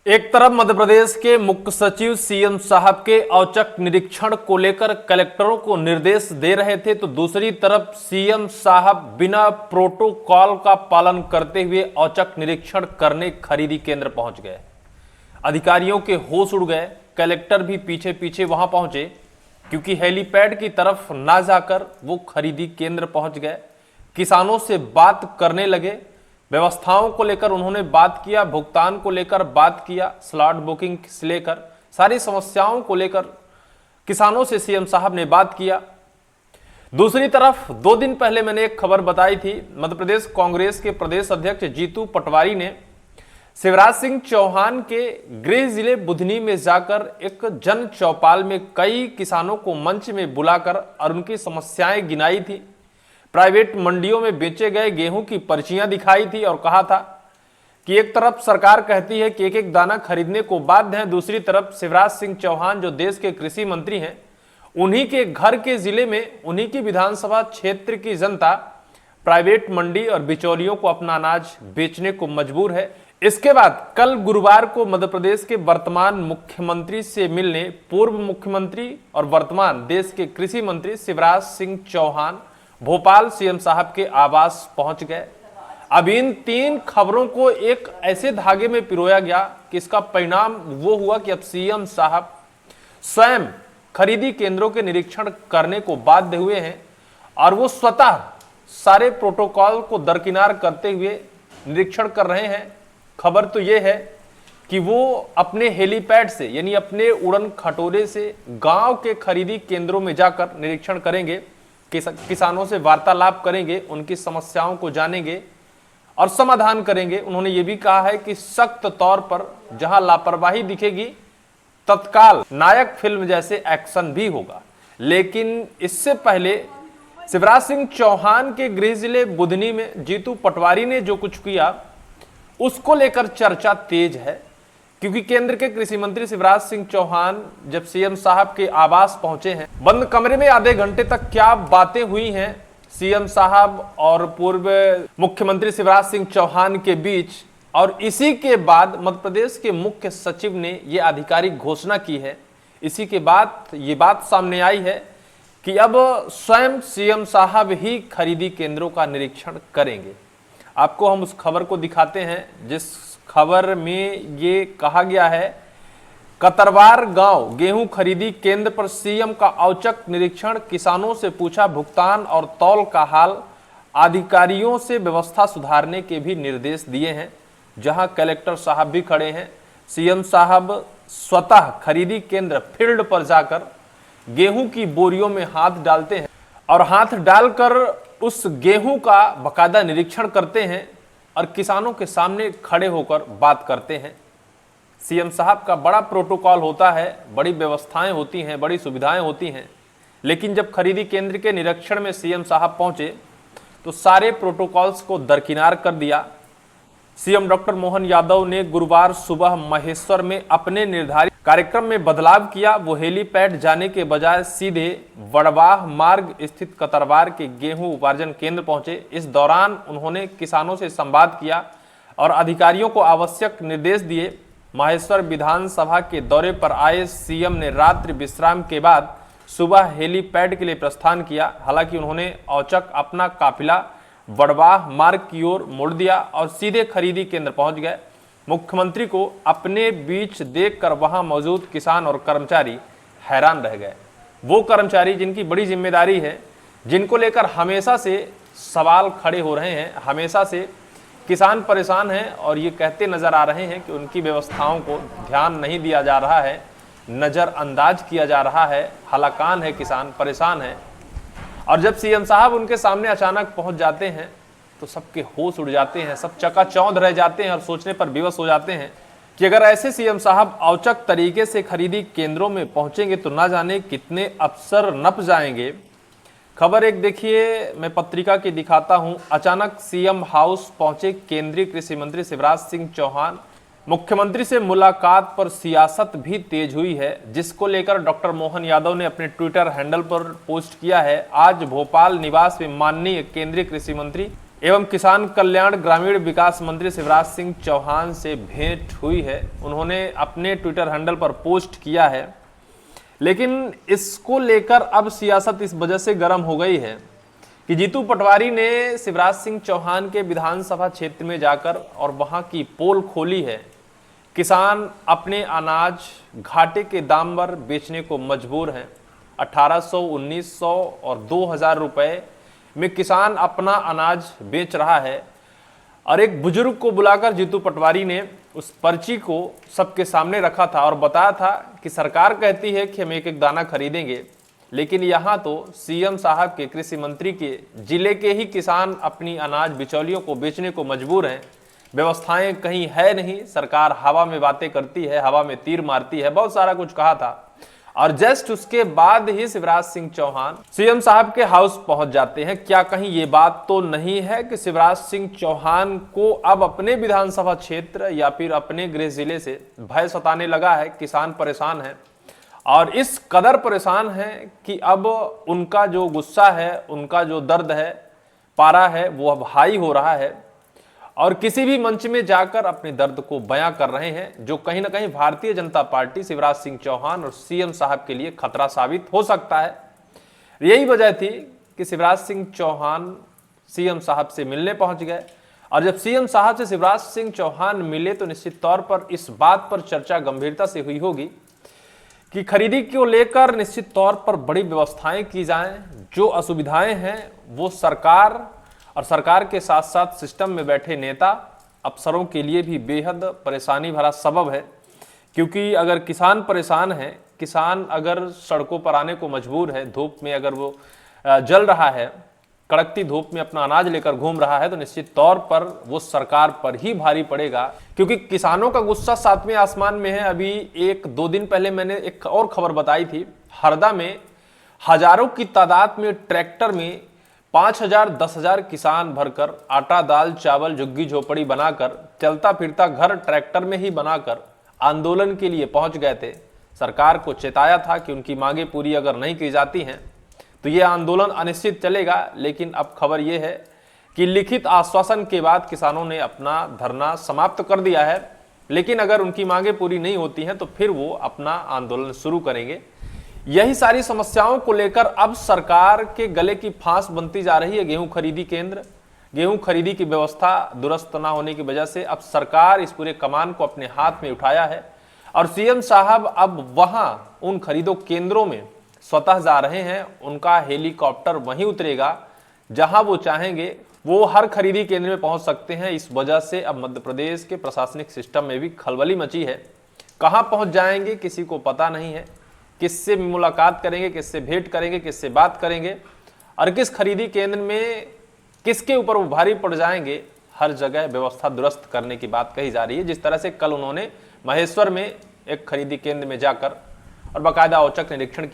एक तरफ मध्य प्रदेश के मुख्य सचिव सीएम साहब के औचक निरीक्षण को लेकर कलेक्टरों को निर्देश दे रहे थे, तो दूसरी तरफ सीएम साहब बिना प्रोटोकॉल का पालन करते हुए औचक निरीक्षण करने खरीदी केंद्र पहुंच गए। अधिकारियों के होश उड़ गए। कलेक्टर भी पीछे पीछे वहां पहुंचे, क्योंकि हेलीपैड की तरफ ना जाकर वो खरीदी केंद्र पहुंच गए। किसानों से बात करने लगे, व्यवस्थाओं को लेकर उन्होंने बात किया, भुगतान को लेकर बात किया, स्लॉट बुकिंग से लेकर सारी समस्याओं को लेकर किसानों से सीएम साहब ने बात किया। दूसरी तरफ 2 दिन पहले मैंने एक खबर बताई थी, मध्य प्रदेश कांग्रेस के प्रदेश अध्यक्ष जीतू पटवारी ने शिवराज सिंह चौहान के गृह जिले बुधनी में जाकर एक जन चौपाल में कई किसानों को मंच में बुलाकर और उनकी समस्याएं गिनाई थी। प्राइवेट मंडियों में बेचे गए गेहूं की पर्चियां दिखाई थी और कहा था कि एक तरफ सरकार कहती है कि एक एक दाना खरीदने को बाध्य है, दूसरी तरफ शिवराज सिंह चौहान जो देश के कृषि मंत्री हैं, उन्हीं के घर के जिले में उन्हीं की विधानसभा क्षेत्र की जनता प्राइवेट मंडी और बिचौलियों को अपना अनाज बेचने को मजबूर है। इसके बाद कल गुरुवार को मध्य प्रदेश के वर्तमान मुख्यमंत्री से मिलने पूर्व मुख्यमंत्री और वर्तमान देश के कृषि मंत्री शिवराज सिंह चौहान भोपाल सीएम साहब के आवास पहुंच गए। अब इन 3 खबरों को एक ऐसे धागे में पिरोया गया कि इसका परिणाम वो हुआ कि अब सीएम साहब स्वयं खरीदी केंद्रों के निरीक्षण करने को बाध्य हुए हैं और वो स्वतः सारे प्रोटोकॉल को दरकिनार करते हुए निरीक्षण कर रहे हैं। खबर तो ये है कि वो अपने हेलीपैड से यानी अपने उड़न खटोले से गांव के खरीदी केंद्रों में जाकर निरीक्षण करेंगे, किसानों से वार्तालाप करेंगे, उनकी समस्याओं को जानेंगे और समाधान करेंगे। उन्होंने ये भी कहा है कि सख्त तौर पर जहां लापरवाही दिखेगी तत्काल नायक फिल्म जैसे एक्शन भी होगा। लेकिन इससे पहले शिवराज सिंह चौहान के गृह जिले बुधनी में जीतू पटवारी ने जो कुछ किया उसको लेकर चर्चा तेज है, क्योंकि केंद्र के कृषि मंत्री शिवराज सिंह चौहान जब सीएम साहब के आवास पहुंचे हैं, बंद कमरे में आधे घंटे तक क्या बातें हुई हैं सीएम साहब और पूर्व मुख्यमंत्री शिवराज सिंह चौहान के बीच, और इसी के बाद मध्य प्रदेश के मुख्य सचिव ने यह आधिकारिक घोषणा की है। इसी के बाद ये बात सामने आई है कि अब स्वयं सीएम साहब ही खरीदी केंद्रों का निरीक्षण करेंगे। आपको हम उस खबर को दिखाते हैं जिस खबर में ये कहा गया है, कतरवार गांव गेहूं खरीदी केंद्र पर सीएम का औचक निरीक्षण, किसानों से पूछा भुगतान और तौल का हाल, अधिकारियों से व्यवस्था सुधारने के भी निर्देश दिए हैं। जहां कलेक्टर साहब भी खड़े हैं, सीएम साहब स्वतः खरीदी केंद्र फील्ड पर जाकर गेहूं की बोरियों में हाथ डालते हैं और हाथ डालकर उस गेहूं का बाकायदा निरीक्षण करते हैं और किसानों के सामने खड़े होकर बात करते हैं। सीएम साहब का बड़ा प्रोटोकॉल होता है, बड़ी व्यवस्थाएं होती हैं, बड़ी सुविधाएं होती हैं, लेकिन जब खरीदी केंद्र के निरीक्षण में सीएम साहब पहुंचे तो सारे प्रोटोकॉल्स को दरकिनार कर दिया। सीएम डॉक्टर मोहन यादव ने गुरुवार सुबह महेश्वर में अपने निर्धारित कार्यक्रम में बदलाव किया। वो हेलीपैड जाने के बजाय सीधे वड़वाह मार्ग स्थित कतरवार के गेहूं उपार्जन केंद्र पहुंचे। इस दौरान उन्होंने किसानों से संवाद किया और अधिकारियों को आवश्यक निर्देश दिए। महेश्वर विधानसभा के दौरे पर आए सीएम ने रात्रि विश्राम के बाद सुबह हेलीपैड के लिए प्रस्थान किया। हालांकि उन्होंने औचक अपना काफिला वड़वाह मार्ग की ओर मोड़ दिया और सीधे खरीदी केंद्र पहुंच गए। मुख्यमंत्री को अपने बीच देखकर वहां मौजूद किसान और कर्मचारी हैरान रह गए। वो कर्मचारी जिनकी बड़ी जिम्मेदारी है, जिनको लेकर हमेशा से सवाल खड़े हो रहे हैं, हमेशा से किसान परेशान हैं और ये कहते नजर आ रहे हैं कि उनकी व्यवस्थाओं को ध्यान नहीं दिया जा रहा है, नज़रअंदाज किया जा रहा है, हलाकान है, किसान परेशान है। और जब सीएम साहब उनके सामने अचानक पहुंच जाते हैं तो सबके होश उड़ जाते हैं, सब चकाचौंध रह जाते हैं और सोचने पर विवश हो जाते हैं कि अगर ऐसे सीएम साहब औचक तरीके से खरीदी केंद्रों में पहुंचेंगे तो ना जाने कितने अफसर नप जाएंगे। खबर एक देखिए, मैं पत्रिका की दिखाता हूं। अचानक सीएम हाउस पहुंचे केंद्रीय कृषि मंत्री शिवराज सिंह चौहान। मुख्यमंत्री से मुलाकात पर सियासत भी तेज हुई है, जिसको लेकर डॉक्टर मोहन यादव ने अपने ट्विटर हैंडल पर पोस्ट किया है। आज भोपाल निवास में माननीय केंद्रीय कृषि मंत्री एवं किसान कल्याण ग्रामीण विकास मंत्री शिवराज सिंह चौहान से भेंट हुई है। उन्होंने अपने ट्विटर हैंडल पर पोस्ट किया है, लेकिन इसको लेकर अब सियासत इस वजह से गर्म हो गई है कि जीतू पटवारी ने शिवराज सिंह चौहान के विधानसभा क्षेत्र में जाकर और वहां की पोल खोली है। किसान अपने अनाज घाटे के दाम पर बेचने को मजबूर हैं। 1800, 1900 और 2000 रुपए में किसान अपना अनाज बेच रहा है। और एक बुजुर्ग को बुलाकर जीतू पटवारी ने उस पर्ची को सबके सामने रखा था और बताया था कि सरकार कहती है कि हम एक एक दाना खरीदेंगे, लेकिन यहाँ तो सीएम साहब के, कृषि मंत्री के जिले के ही किसान अपनी अनाज बिचौलियों को बेचने को मजबूर हैं। व्यवस्थाएं कहीं है नहीं, सरकार हवा में बातें करती है, हवा में तीर मारती है, बहुत सारा कुछ कहा था। और जस्ट उसके बाद ही शिवराज सिंह चौहान सीएम साहब के हाउस पहुंच जाते हैं। क्या कहीं ये बात तो नहीं है कि शिवराज सिंह चौहान को अब अपने विधानसभा क्षेत्र या फिर अपने गृह जिले से भय सताने लगा है? किसान परेशान है और इस कदर परेशान है कि अब उनका जो गुस्सा है, उनका जो दर्द है, पारा है, वो अब हाई हो रहा है और किसी भी मंच में जाकर अपने दर्द को बयां कर रहे हैं, जो कहीं ना कहीं भारतीय जनता पार्टी, शिवराज सिंह चौहान और सीएम साहब के लिए खतरा साबित हो सकता है। यही वजह थी कि शिवराज सिंह चौहान सीएम साहब से मिलने पहुंच गए और जब सीएम साहब से शिवराज सिंह चौहान मिले तो निश्चित तौर पर इस बात पर चर्चा गंभीरता से हुई होगी कि खरीदी को लेकर निश्चित तौर पर बड़ी व्यवस्थाएं की जाएं। जो असुविधाएं हैं वो सरकार और सरकार के साथ साथ सिस्टम में बैठे नेता अफसरों के लिए भी बेहद परेशानी भरा सबब है, क्योंकि अगर किसान परेशान है, किसान अगर सड़कों पर आने को मजबूर है, धूप में अगर वो जल रहा है, कड़कती धूप में अपना अनाज लेकर घूम रहा है, तो निश्चित तौर पर वो सरकार पर ही भारी पड़ेगा, क्योंकि किसानों का गुस्सा सातवें आसमान में है। अभी 1-2 दिन पहले मैंने एक और खबर बताई थी, हरदा में हजारों की तादाद में ट्रैक्टर में 5000, 10,000 किसान भरकर आटा, दाल, चावल, झुग्गी झोपड़ी बनाकर चलता फिरता घर ट्रैक्टर में ही बनाकर आंदोलन के लिए पहुंच गए थे। सरकार को चेताया था कि उनकी मांगे पूरी अगर नहीं की जाती हैं तो ये आंदोलन अनिश्चित चलेगा। लेकिन अब खबर यह है कि लिखित आश्वासन के बाद किसानों ने अपना धरना समाप्त कर दिया है, लेकिन अगर उनकी मांगे पूरी नहीं होती हैं तो फिर वो अपना आंदोलन शुरू करेंगे। यही सारी समस्याओं को लेकर अब सरकार के गले की फांस बनती जा रही है गेहूं खरीदी केंद्र। गेहूं खरीदी की व्यवस्था दुरुस्त न होने की वजह से अब सरकार इस पूरे कमान को अपने हाथ में उठाया है और सीएम साहब अब वहां उन खरीदो केंद्रों में स्वतः जा रहे हैं। उनका हेलीकॉप्टर वहीं उतरेगा जहां वो चाहेंगे, वो हर खरीदी केंद्र में पहुंच सकते हैं। इस वजह से अब मध्य प्रदेश के प्रशासनिक सिस्टम में भी खलबली मची है। कहां पहुंच जाएंगे किसी को पता नहीं है, किससे मुलाकात करेंगे, किससे भेंट करेंगे, किससे बात करेंगे और किस खरीदी केंद्र में किसके ऊपर वो भारी पड़ जाएंगे। हर जगह व्यवस्था दुरुस्त करने की बात कही जा रही है। जिस तरह से कल उन्होंने महेश्वर में एक खरीदी केंद्र में जाकर और बाकायदा औचक निरीक्षण किया।